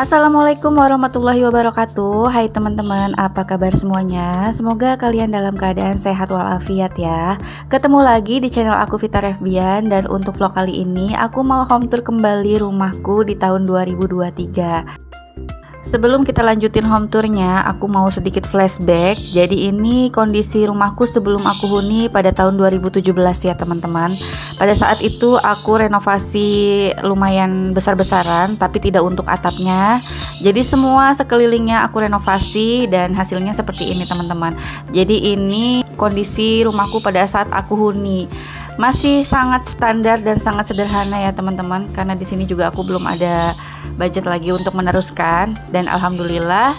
Assalamualaikum warahmatullahi wabarakatuh. Hai teman-teman, apa kabar semuanya? Semoga kalian dalam keadaan sehat walafiat ya. Ketemu lagi di channel aku Vita Revbian, dan untuk vlog kali ini aku mau home tour kembali rumahku di tahun 2023. Sebelum kita lanjutin home tournya, aku mau sedikit flashback. Jadi ini kondisi rumahku sebelum aku huni pada tahun 2017 ya teman-teman. Pada saat itu aku renovasi lumayan besar-besaran, tapi tidak untuk atapnya. Jadi semua sekelilingnya aku renovasi dan hasilnya seperti ini teman-teman. Jadi ini kondisi rumahku pada saat aku huni. Masih sangat standar dan sangat sederhana ya teman-teman, karena di sini juga aku belum ada budget lagi untuk meneruskan. Dan alhamdulillah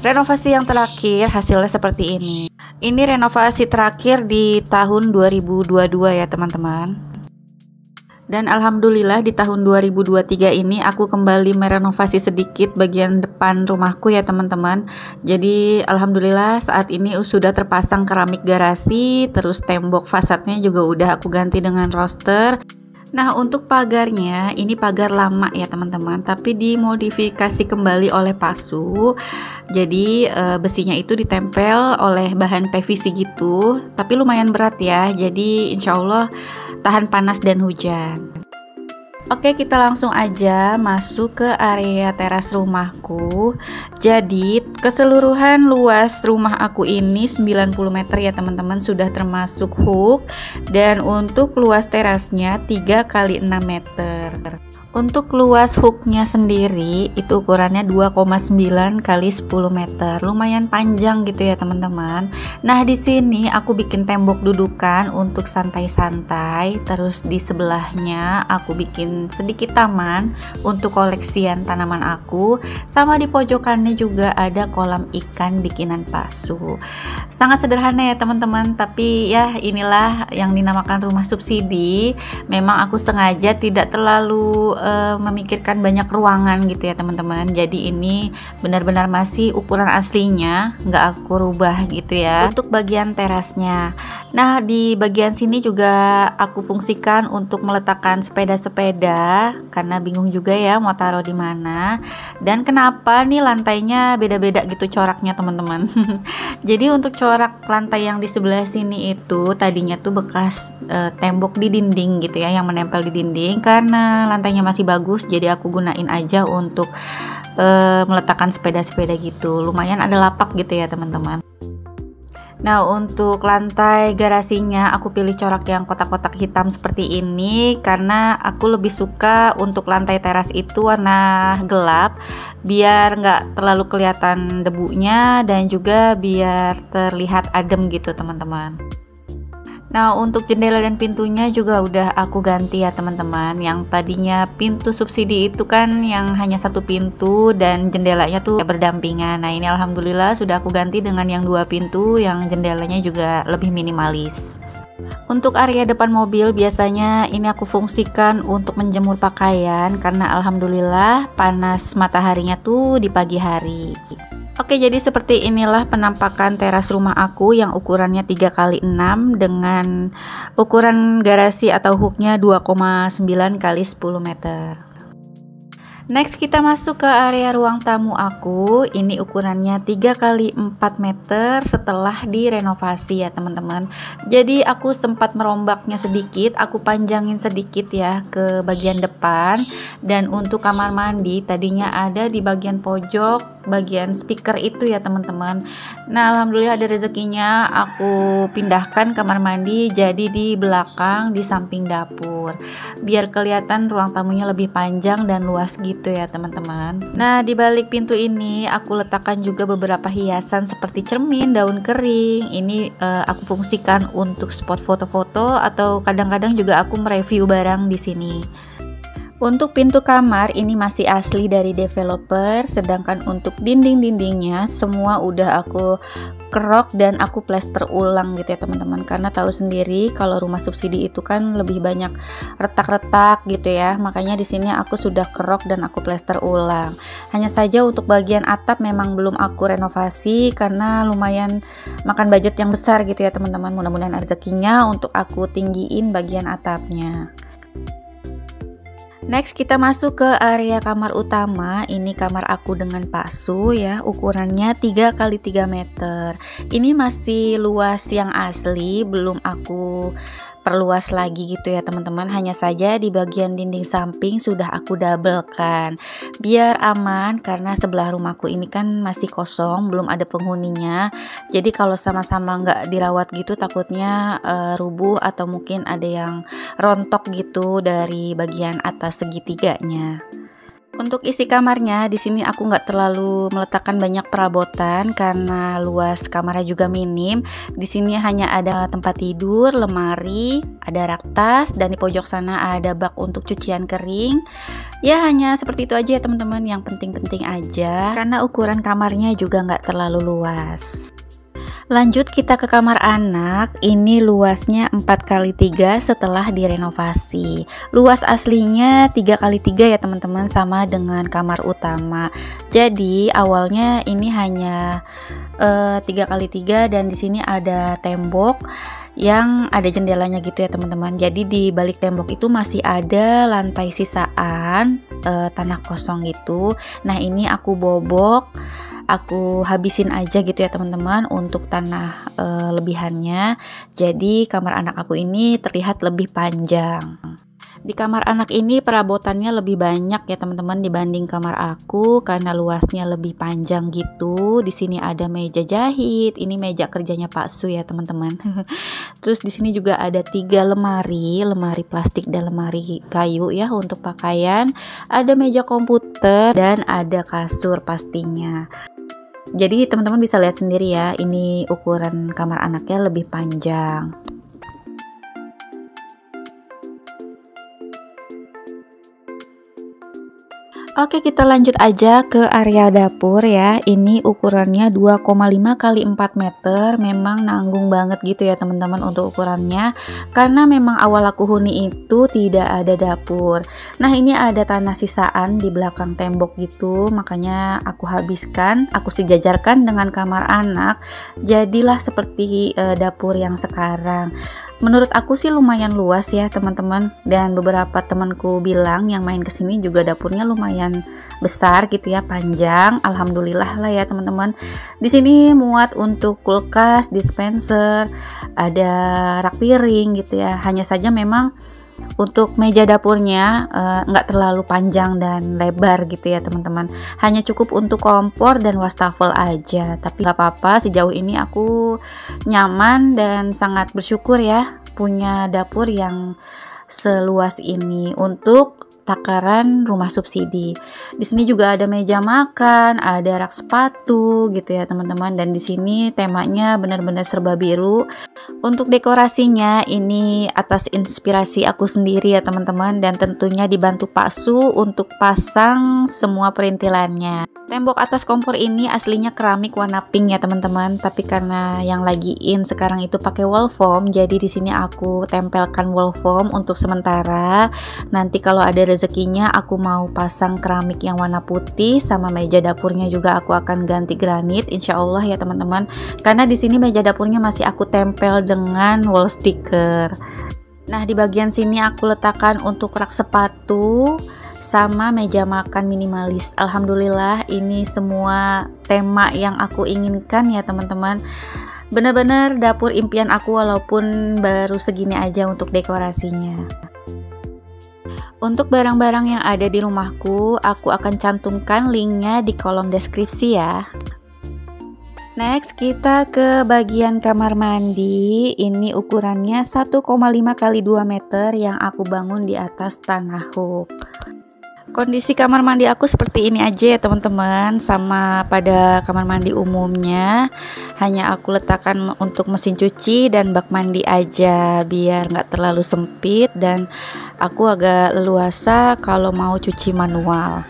renovasi yang terakhir hasilnya seperti ini. Ini renovasi terakhir di tahun 2022 ya teman-teman. Dan alhamdulillah di tahun 2023 ini aku kembali merenovasi sedikit bagian depan rumahku ya teman-teman. Jadi alhamdulillah saat ini sudah terpasang keramik garasi, terus tembok fasadnya juga udah aku ganti dengan roster. Nah untuk pagarnya, ini pagar lama ya teman-teman, tapi dimodifikasi kembali oleh Pasu. Jadi besinya itu ditempel oleh bahan PVC gitu, tapi lumayan berat ya, jadi insya Allah tahan panas dan hujan. Oke, kita langsung aja masuk ke area teras rumahku. Jadi keseluruhan luas rumah aku ini 90 meter ya teman-teman, sudah termasuk hook. Dan untuk luas terasnya 3 kali 6 meter. Untuk luas hooknya sendiri itu ukurannya 2,9 kali 10 meter, lumayan panjang gitu ya teman-teman. Nah di sini aku bikin tembok dudukan untuk santai-santai, terus di sebelahnya aku bikin sedikit taman untuk koleksian tanaman aku, sama di pojokannya juga ada kolam ikan bikinan Pasu. Sangat sederhana ya teman-teman, tapi ya inilah yang dinamakan rumah subsidi. Memang aku sengaja tidak terlalu memikirkan banyak ruangan gitu ya teman-teman. Jadi ini benar-benar masih ukuran aslinya, nggak aku rubah gitu ya. Untuk bagian terasnya, nah di bagian sini juga aku fungsikan untuk meletakkan sepeda-sepeda, karena bingung juga ya mau taruh di mana. Dan kenapa nih lantainya beda-beda gitu coraknya teman-teman. Jadi untuk corak lantai yang di sebelah sini itu tadinya tuh bekas tembok di dinding gitu ya, yang menempel di dinding. Karena lantainya masih bagus, jadi aku gunain aja untuk meletakkan sepeda-sepeda gitu. Lumayan ada lapak gitu ya teman-teman. Nah untuk lantai garasinya aku pilih corak yang kotak-kotak hitam seperti ini, karena aku lebih suka untuk lantai teras itu warna gelap, biar nggak terlalu kelihatan debunya dan juga biar terlihat adem gitu teman-teman. Nah untuk jendela dan pintunya juga udah aku ganti ya teman-teman. Yang tadinya pintu subsidi itu kan yang hanya satu pintu dan jendelanya tuh berdampingan. Nah ini alhamdulillah sudah aku ganti dengan yang 2 pintu, yang jendelanya juga lebih minimalis. Untuk area depan mobil biasanya ini aku fungsikan untuk menjemur pakaian, karena alhamdulillah panas mataharinya tuh di pagi hari. Oke, jadi seperti inilah penampakan teras rumah aku yang ukurannya 3 kali 6 dengan ukuran garasi atau hooknya 2,9 kali 10 meter. Next kita masuk ke area ruang tamu aku. Ini ukurannya 3 kali 4 meter setelah direnovasi ya teman-teman. Jadi aku sempat merombaknya sedikit, aku panjangin sedikit ya ke bagian depan. Dan untuk kamar mandi tadinya ada di bagian pojok, bagian speaker itu ya teman-teman. Nah alhamdulillah ada rezekinya aku pindahkan kamar mandi jadi di belakang, di samping dapur, biar kelihatan ruang tamunya lebih panjang dan luas gitu ya teman-teman. Nah di balik pintu ini aku letakkan juga beberapa hiasan seperti cermin, daun kering. Ini aku fungsikan untuk spot foto-foto, atau kadang-kadang juga aku mereview barang di sini. Untuk pintu kamar ini masih asli dari developer, sedangkan untuk dinding-dindingnya semua udah aku kerok dan aku plester ulang gitu ya teman-teman. Karena tahu sendiri kalau rumah subsidi itu kan lebih banyak retak-retak gitu ya. Makanya di sini aku sudah kerok dan aku plester ulang. Hanya saja untuk bagian atap memang belum aku renovasi karena lumayan makan budget yang besar gitu ya teman-teman. Mudah-mudahan rezekinya untuk aku tinggiin bagian atapnya. Next kita masuk ke area kamar utama. Ini kamar aku dengan Pak Su ya, ukurannya 3 kali 3 meter. Ini masih luas yang asli, belum aku perluas lagi gitu ya teman-teman. Hanya saja di bagian dinding samping sudah aku doublekan biar aman, karena sebelah rumahku ini kan masih kosong, belum ada penghuninya. Jadi kalau sama-sama nggak dirawat gitu takutnya rubuh atau mungkin ada yang rontok gitu dari bagian atas segitiganya. Untuk isi kamarnya di sini aku nggak terlalu meletakkan banyak perabotan karena luas kamarnya juga minim. Di sini hanya ada tempat tidur, lemari, ada rak tas, dan di pojok sana ada bak untuk cucian kering. Ya hanya seperti itu aja ya teman-teman, yang penting-penting aja karena ukuran kamarnya juga nggak terlalu luas. Lanjut kita ke kamar anak. Ini luasnya 4 kali 3 setelah direnovasi. Luas aslinya 3 kali 3 ya teman-teman, sama dengan kamar utama. Jadi awalnya ini hanya 3 kali 3 dan di sini ada tembok yang ada jendelanya gitu ya teman-teman. Jadi di balik tembok itu masih ada lantai sisaan tanah kosong gitu. Nah, ini aku bobok, aku habisin aja gitu ya teman-teman untuk tanah lebihannya. Jadi kamar anak aku ini terlihat lebih panjang. Di kamar anak ini perabotannya lebih banyak ya teman-teman dibanding kamar aku karena luasnya lebih panjang gitu. Di sini ada meja jahit, ini meja kerjanya Pak Su ya teman-teman. Terus di sini juga ada 3 lemari, lemari plastik dan lemari kayu ya untuk pakaian. Ada meja komputer dan ada kasur pastinya. Jadi teman-teman bisa lihat sendiri ya, ini ukuran kamar anaknya lebih panjang. Oke, kita lanjut aja ke area dapur ya. Ini ukurannya 2,5 kali 4 meter. Memang nanggung banget gitu ya teman-teman untuk ukurannya. Karena memang awal aku huni itu tidak ada dapur. Nah, ini ada tanah sisaan di belakang tembok gitu. Makanya aku habiskan, aku sejajarkan dengan kamar anak. Jadilah seperti dapur yang sekarang. Menurut aku sih lumayan luas ya teman-teman. Dan beberapa temanku bilang yang main kesini juga dapurnya lumayan besar gitu ya, panjang. Alhamdulillah lah ya teman-teman. Di sini muat untuk kulkas, dispenser, ada rak piring gitu ya. Hanya saja memang untuk meja dapurnya nggak terlalu panjang dan lebar gitu ya teman-teman. Hanya cukup untuk kompor dan wastafel aja. Tapi nggak apa-apa, sejauh ini aku nyaman dan sangat bersyukur ya punya dapur yang seluas ini untuk takaran rumah subsidi. Di sini juga ada meja makan, ada rak sepatu gitu ya teman-teman, dan di sini temanya benar-benar serba biru. Untuk dekorasinya ini atas inspirasi aku sendiri ya teman-teman, dan tentunya dibantu Pak Su untuk pasang semua perintilannya. Tembok atas kompor ini aslinya keramik warna pink ya teman-teman, tapi karena yang lagi in sekarang itu pakai wall foam, jadi di sini aku tempelkan wall foam untuk sementara. Nanti kalau ada rezekinya aku mau pasang keramik yang warna putih, sama meja dapurnya juga aku akan ganti granit insya Allah ya teman-teman, karena di sini meja dapurnya masih aku tempel dengan wall sticker. Nah, di bagian sini aku letakkan untuk rak sepatu sama meja makan minimalis. Alhamdulillah ini semua tema yang aku inginkan ya teman-teman. Benar-benar dapur impian aku walaupun baru segini aja untuk dekorasinya. Untuk barang-barang yang ada di rumahku, aku akan cantumkan linknya di kolom deskripsi ya. Next kita ke bagian kamar mandi. Ini ukurannya 1,5 kali 2 meter yang aku bangun di atas tanah hook. Kondisi kamar mandi aku seperti ini aja ya teman-teman, sama pada kamar mandi umumnya. Hanya aku letakkan untuk mesin cuci dan bak mandi aja biar nggak terlalu sempit, dan aku agak leluasa kalau mau cuci manual.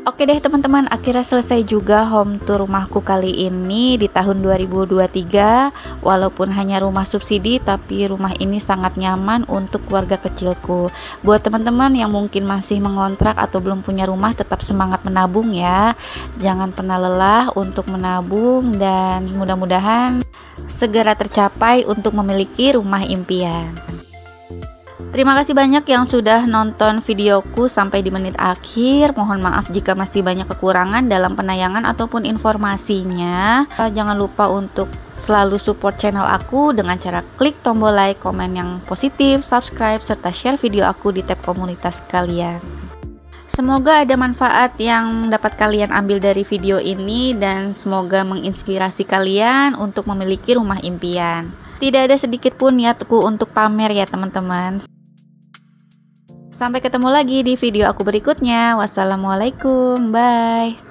Oke deh teman-teman, akhirnya selesai juga home tour rumahku kali ini di tahun 2023. Walaupun hanya rumah subsidi, tapi rumah ini sangat nyaman untuk keluarga kecilku. Buat teman-teman yang mungkin masih mengontrak atau belum punya rumah, tetap semangat menabung ya. Jangan pernah lelah untuk menabung, dan mudah-mudahan segera tercapai untuk memiliki rumah impian. Terima kasih banyak yang sudah nonton videoku sampai di menit akhir. Mohon maaf jika masih banyak kekurangan dalam penayangan ataupun informasinya. Jangan lupa untuk selalu support channel aku dengan cara klik tombol like, komen yang positif, subscribe, serta share video aku di tab komunitas kalian. Semoga ada manfaat yang dapat kalian ambil dari video ini dan semoga menginspirasi kalian untuk memiliki rumah impian. Tidak ada sedikit pun niatku untuk pamer ya teman-teman. Sampai ketemu lagi di video aku berikutnya. Wassalamualaikum, bye.